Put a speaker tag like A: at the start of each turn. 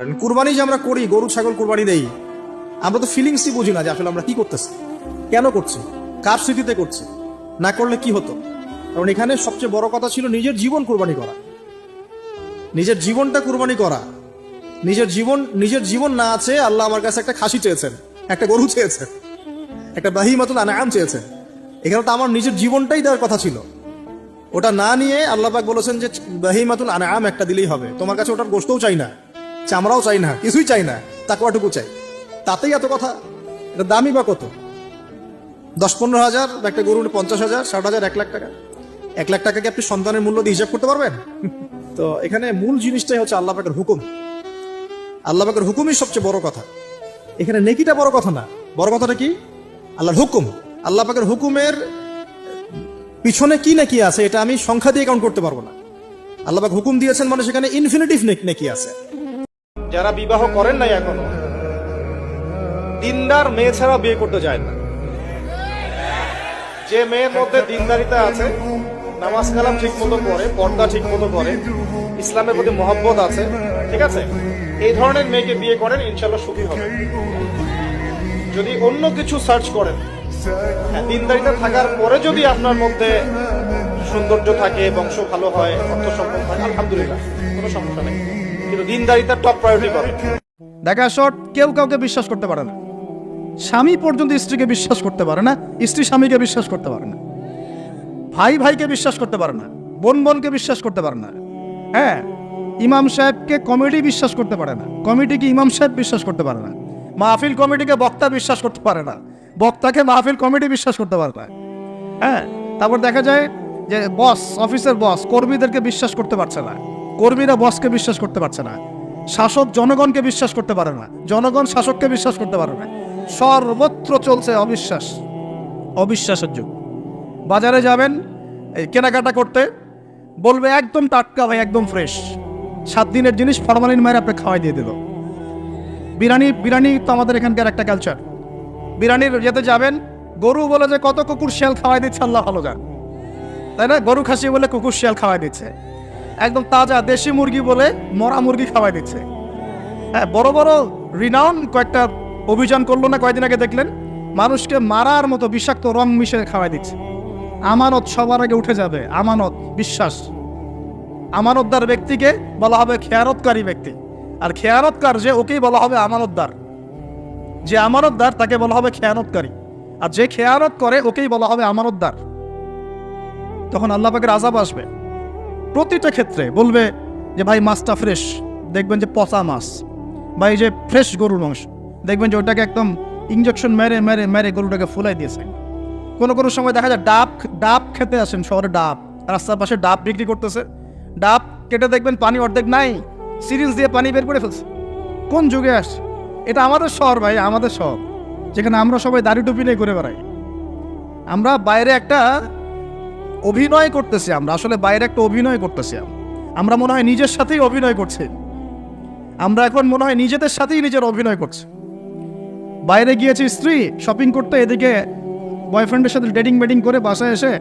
A: কুরবানি যে আমরা করি, গরু ছাগল কুরবানি দেই, আমরা তো ফিলিংসই বুঝি না যে আসলে আমরা কি করতেছি, কেন করছি, কার স্মৃতিতে করছি, না করলে কি হতো। কারণ এখানে সবচেয়ে বড় কথা ছিল নিজের জীবন কুরবানি করা, নিজের জীবনটা কুরবানি করা। নিজের জীবন না আছে, আল্লাহ আমার কাছে একটা খাসি চেয়েছেন, একটা গরু চেয়েছেন, একটা বাহিমাতুল আনআম চেয়েছেন। এখানে তো আমার নিজের জীবনটাই দেওয়ার কথা ছিল। ওটা না নিয়ে আল্লাহ পাক বলেছেন যে বাহিমাতুল আনআম একটা দিলেই হবে, তোমার কাছে ওটার গোশতও চাই না, চামড়াও চাই না, কিছুই চাই না, তাকওয়াটুকু চাই। তাতেই এত কথা। এটা দামি বা কত? 10-15 হাজার, একটা গরু 50,000, 60,000, 1 লাখ টাকা। 1 লাখ টাকাকে আপনি সন্তানের মূল্য দিয়ে হিসাব করতে পারবেন? তো এখানে মূল জিনিসটাই হচ্ছে আল্লাহ পাকের হুকুম। আল্লাহ পাকের হুকুমই সবচেয়ে বড় কথা। এখানে নেকিটা বড় কথা না, বড় কথাটা কি? আল্লাহর হুকুম। আল্লাহ পাকের হুকুমের পিছনে কি নেকি আছে এটা আমি সংখ্যা দিয়ে কাউন্ট করতে পারবো না। আল্লাহ পাক হুকুম দিয়েছেন মানে সেখানে ইনফিনিটিভ নেকি আছে। যারা বিবাহ করেন নাই এখনো, দিনদার মেয়ে ছাড়া বিয়ে করতে যায় না। যে মেয়ের মধ্যে দিনদারিতা আছে, নামাজ কালাম ঠিক মতো করে, পর্দা ঠিক মতো করে, ইসলামের প্রতি মহব্বত আছে, ঠিক আছে, এই ধরনের মেয়েকে বিয়ে করেন, ইনশাল্লাহ সুখী হবে। যদি অন্য কিছু সার্চ করেন, দিনদারিতা থাকার পরে যদি আপনার মধ্যে সৌন্দর্য থাকে, বংশ ভালো হয়, অর্থ সম্পদ হয়, আলহামদুলিল্লাহ, কোনো সমস্যা নেই। কিন্তু দিনদারিতা টপ প্রায়োরিটি পাবে।
B: দেখা শর্ট, কেউ কাউকে বিশ্বাস করতে পারে না। স্বামী পর্যন্ত স্ত্রীকে বিশ্বাস করতে পারে না, স্ত্রী স্বামীকে বিশ্বাস করতে পারে না, ভাই ভাইকে বিশ্বাস করতে পারে না, বোন বোনকে বিশ্বাস করতে পারে না। হ্যাঁ, ইমাম সাহেবকে কমিটি বিশ্বাস করতে পারে না, কমিটিকে ইমাম সাহেব বিশ্বাস করতে পারে না, মাহফিল কমিটিকে বক্তা বিশ্বাস করতে পারে না, বক্তাকে মাহফিল কমিটি বিশ্বাস করতে পারে না। হ্যাঁ, তারপর দেখা যায় যে বস, অফিসের বস কর্মীদেরকে বিশ্বাস করতে পারছে না, কর্মীরা বসকে বিশ্বাস করতে পারছে না, শাসক জনগণকে বিশ্বাস করতে পারে না, জনগণ শাসককে বিশ্বাস করতে পারে না। সর্বত্র চলছে অবিশ্বাস, অবিশ্বাসের যুগ। বাজারে যাবেন এই কেনাকাটা করতে, বলবে একদম টাটকা ভাই, একদম ফ্রেশ, 7 দিনের জিনিস ফরমালিন মায়ের আপনি খাওয়াই দিয়ে দিল। বিরিয়ানি তো আমাদের এখানকার একটা কালচার। বিরিয়ানির যেতে যাবেন, গরু বলে যে কত কুকুর শিয়াল খাওয়াই দিচ্ছে আল্লাহ ভালো জান, তাই না? গরু খাসি বলে কুকুর শিয়াল খাওয়াই দিচ্ছে, একদম তাজা দেশি মুরগি বলে মরা মুরগি খাওয়াই দিচ্ছে। হ্যাঁ, বড় বড় রিনাউন কয়েকটা অভিযান করলো না কয়েকদিন আগে, দেখলেন মানুষকে মারার মতো বিষাক্ত রং মিশিয়ে খাওয়াই দিচ্ছে। আমানত সবার আগে উঠে যাবে, আমানত, বিশ্বাস। আমানতদার ব্যক্তিকে বলা হবে খেয়ানতকারী ব্যক্তি, আর খেয়ানতকার যে, ওকেই বলা হবে আমানতদার। যে আমানতদার তাকে বলা হবে খেয়ানতকারী, আর যে খেয়ানত করে ওকেই বলা হবে আমানতদার। তখন আল্লাহ পাকের আযাব আসবে প্রতিটা ক্ষেত্রে। বলবে যে ভাই মাছটা ফ্রেশ, দেখবেন যে পচা মাছ, বা এই যে ফ্রেশ গরুর মাংস, দেখবেন যে ওটাকে একদম ইঞ্জেকশন মেরে মেরে মেরে গরুটাকে ফুলাই দিয়েছে। কোনো কোনো সময় দেখা যায় ডাব খেতে আসেন শহরে, ডাব রাস্তার পাশে ডাব বিক্রি করতেছে, ডাব কেটে দেখবেন পানি অর্ধেক নাই, সিরিঞ্জ দিয়ে পানি বের করে ফেলছে। কোন যুগে আসছে এটা? আমাদের শহর ভাই, আমাদের শহর, যেখানে আমরা সবাই দাড়ি টুপি নিয়ে ঘুরে বেড়াই। আমরা বাইরে একটা অভিনয় করতেছি, আমরা আসলে বাইরে একটা অভিনয় করতেছি। আমরা মনে হয় নিজের সাথেই অভিনয় করছি, আমরা এখন মনে হয় নিজেদের সাথেই নিজের অভিনয় করছি। বাইরে গিয়েছি স্ত্রী শপিং করতে, এদিকে বয়ফ্রেন্ডের সাথে ডেটিং করে বাসায় এসে